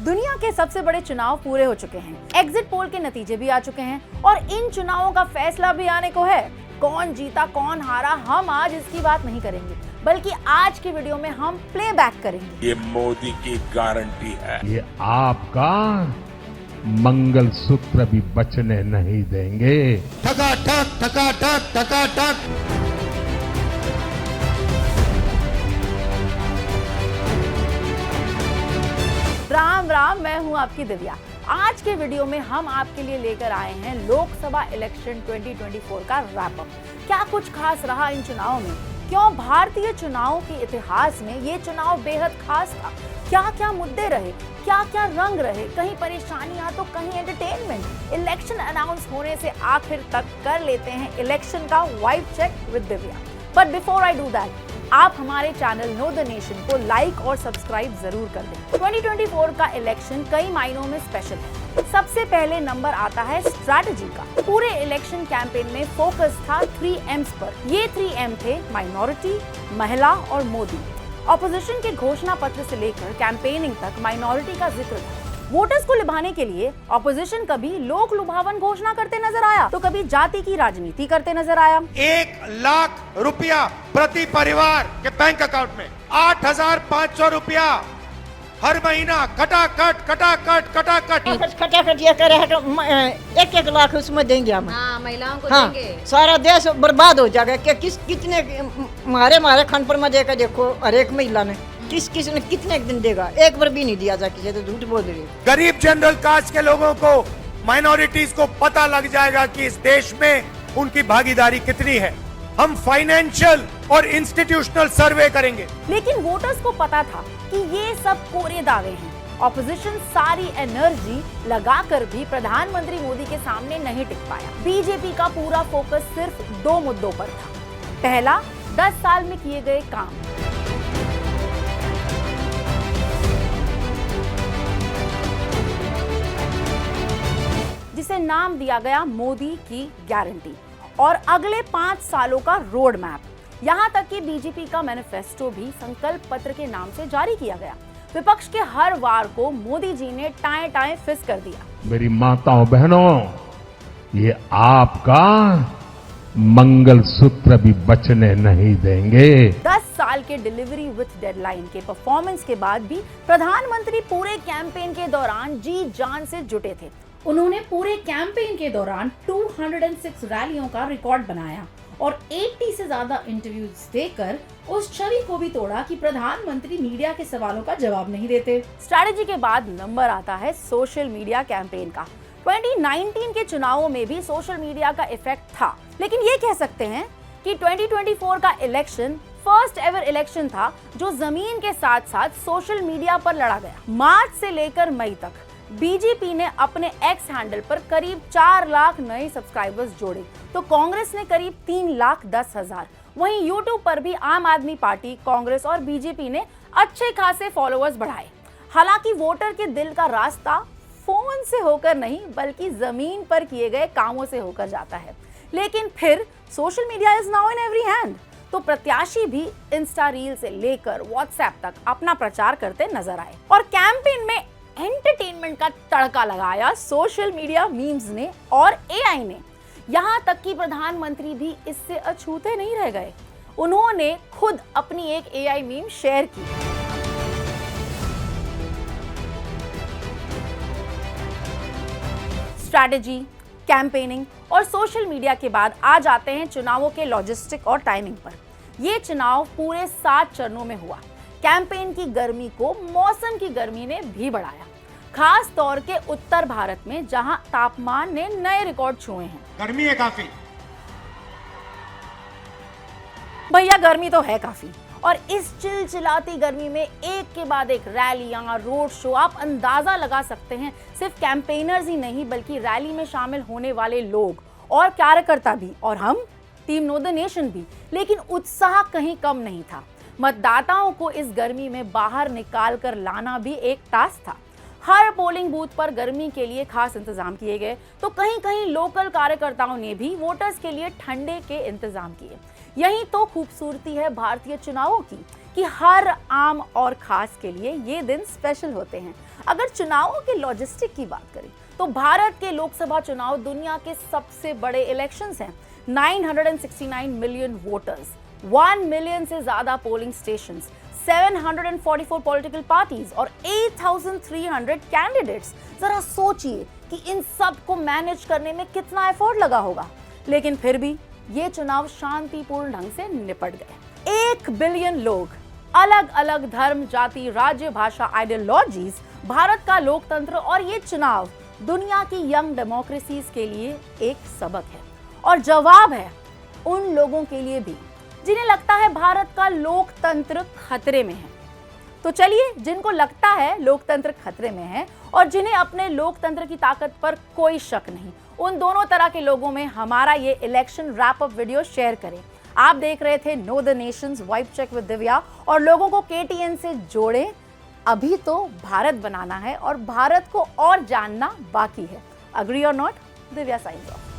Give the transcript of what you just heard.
दुनिया के सबसे बड़े चुनाव पूरे हो चुके हैं, एग्जिट पोल के नतीजे भी आ चुके हैं और इन चुनावों का फैसला भी आने को है। कौन जीता कौन हारा, हम आज इसकी बात नहीं करेंगे, बल्कि आज की वीडियो में हम प्लेबैक करेंगे। ये मोदी की गारंटी है। ये आपका मंगलसूत्र भी बचने नहीं देंगे। ठका ठक ठका ठक ठका ठक। राम राम, मैं हूं आपकी दिव्या। आज के वीडियो में हम आपके लिए लेकर आए हैं लोकसभा इलेक्शन 2024 का रैप अप। क्या कुछ खास रहा इन चुनावों में, क्यों भारतीय चुनावों के इतिहास में ये चुनाव बेहद खास था, क्या क्या मुद्दे रहे, क्या क्या रंग रहे, कहीं परेशानियां तो कहीं एंटरटेनमेंट। इलेक्शन अनाउंस होने से आखिर तक कर लेते हैं इलेक्शन का vibe check with Divya. But before I do that, आप हमारे चैनल नो द नेशन को लाइक और सब्सक्राइब जरूर कर दें। 2024 का इलेक्शन कई मायनों में स्पेशल है। सबसे पहले नंबर आता है स्ट्रैटेजी का। पूरे इलेक्शन कैंपेन में फोकस था 3 M's पर। ये 3 M थे माइनॉरिटी, महिला और मोदी। ऑपोजिशन के घोषणा पत्र से लेकर कैंपेनिंग तक माइनॉरिटी का जिक्र था। वोटर्स को लुभाने के लिए ऑपोजिशन कभी लोक लुभावन घोषणा करते नजर आया तो कभी जाति की राजनीति करते नजर आया। 1 लाख रुपया प्रति परिवार के बैंक अकाउंट में, 8,500 रुपया हर महीना खटाखट खटाखट खटाखट खटाखट ये करे है तो 1-1 लाख उसमें देंगे हम। हाँ, महिलाओं को हाँ, देंगे। सारा देश बर्बाद हो जाएगा। कितने मारे खनपुर में देकर देखो, हर एक महिला ने किस ने कितने दिन देगा, एक बार भी नहीं दिया जा किसी, तो झूठ बोल रही है। गरीब जनरल कास्ट के लोगों को, माइनॉरिटीज को पता लग जाएगा कि इस देश में उनकी भागीदारी कितनी है। हम फाइनेंशियल और इंस्टीट्यूशनल सर्वे करेंगे। लेकिन वोटर्स को पता था कि ये सब कोरे दावे हैं। ऑपोजिशन सारी एनर्जी लगाकर भी प्रधानमंत्री मोदी के सामने नहीं टिक पाया। बीजेपी का पूरा फोकस सिर्फ 2 मुद्दों पर था। पहला, 10 साल में किए गए काम। जिसे नाम दिया गया मोदी की गारंटी, और अगले 5 सालों का रोड मैप। यहाँ तक कि बीजेपी का मैनिफेस्टो भी संकल्प पत्र के नाम से जारी किया गया। विपक्ष के हर वार को मोदी जी ने टाएं टाएं फिस कर दिया। मेरी माताओं बहनों, ये आपका मंगलसूत्र भी बचने नहीं देंगे। 10 साल के डिलीवरी विथ डेडलाइन के परफॉर्मेंस के बाद भी प्रधानमंत्री पूरे कैंपेन के दौरान जी जान से जुटे थे। उन्होंने पूरे कैंपेन के दौरान 206 रैलियों का रिकॉर्ड बनाया और 80 से ज्यादा इंटरव्यूज देकर उस छवि को भी तोड़ा कि प्रधानमंत्री मीडिया के सवालों का जवाब नहीं देते। स्ट्रैटेजी के बाद नंबर आता है सोशल मीडिया कैंपेन का। 2019 के चुनावों में भी सोशल मीडिया का इफेक्ट था, लेकिन ये कह सकते हैं कि 2024 का इलेक्शन फर्स्ट एवर इलेक्शन था जो जमीन के साथ साथ सोशल मीडिया पर लड़ा गया। मार्च से लेकर मई तक बीजेपी ने अपने एक्स हैंडल पर करीब 4 लाख नए सब्सक्राइबर्स जोड़े, तो कांग्रेस ने करीब 3,10,000। वहीं यूट्यूब पर भी आम आदमी पार्टी, कांग्रेस और बीजेपी ने अच्छे खासे फॉलोअर्स बढ़ाए। हालांकि वोटर के दिल का रास्ता फोन से होकर नहीं, बल्कि जमीन पर किए गए कामों से होकर जाता है। लेकिन फिर social media is now in every hand, तो प्रत्याशी भी इंस्टा रील से लेकर व्हाट्सएप तक अपना प्रचार करते नजर आए और कैंपेन में एंटरटेनमेंट का तड़का लगाया सोशल मीडिया मीम्स ने और एआई ने। यहां तक कि प्रधानमंत्री भी इससे अछूते नहीं रह गए। उन्होंने खुद अपनी एक एआई मीम शेयर की। स्ट्रैटेजी, कैंपेनिंग और सोशल मीडिया के बाद आ जाते हैं चुनावों के लॉजिस्टिक और टाइमिंग पर। ये चुनाव पूरे 7 चरणों में हुआ। कैंपेन की गर्मी को मौसम की गर्मी ने भी बढ़ाया, खास तौर के उत्तर भारत में जहां तापमान ने नए रिकॉर्ड छुए हैं। गर्मी है काफी। भैया गर्मी तो है काफी, और इस चिलचिलाती गर्मी में एक के बाद एक रैलियां, रोड शो, आप अंदाजा लगा सकते हैं सिर्फ कैंपेनर्स ही नहीं बल्कि रैली में शामिल होने वाले लोग और कार्यकर्ता भी, और हम टीम नो द नेशन भी। लेकिन उत्साह कहीं कम नहीं था। मतदाताओं को इस गर्मी में बाहर निकाल कर लाना भी एक टास्क था। हर पोलिंग बूथ पर गर्मी के लिए खास इंतजाम किए गए, तो कहीं कहीं लोकल कार्यकर्ताओं ने भी वोटर्स के लिए ठंडे के इंतजाम किए। यही तो खूबसूरती है भारतीय चुनावों की कि हर आम और खास के लिए ये दिन स्पेशल होते हैं। अगर चुनावों के लॉजिस्टिक की बात करें तो भारत के लोकसभा चुनाव दुनिया के सबसे बड़े इलेक्शंस हैं। 969 मिलियन वोटर्स, 1 मिलियन से ज्यादा पोलिंग स्टेशंस, 744 पॉलिटिकल पार्टीज और 8,300 कैंडिडेट्स। जरा सोचिए कि इन सब को मैनेज करने में कितना एफर्ट लगा होगा, लेकिन फिर भी ये चुनाव शांतिपूर्ण ढंग से निपट गए। 1 बिलियन लोग, अलग अलग धर्म, जाति, राज्य, भाषा, आइडियोलॉजीज, भारत का लोकतंत्र और ये चुनाव दुनिया की यंग डेमोक्रेसीज के लिए एक सबक है और जवाब है उन लोगों के लिए भी जिन्हें लगता है भारत का लोकतंत्र खतरे में है। तो चलिए, जिनको लगता है लोकतंत्र खतरे में है और जिन्हें अपने लोकतंत्र की ताकत पर कोई शक नहीं, उन दोनों तरह के लोगों में हमारा ये election wrap up video share करें। आप देख रहे थे Know the Nation's vibe check with Divya और लोगों को KTN से जोड़ें। अभी तो भारत बनाना है और भारत को और जानना बाकी है। अग्री और नॉट, दिव्या साइंस ऑफ।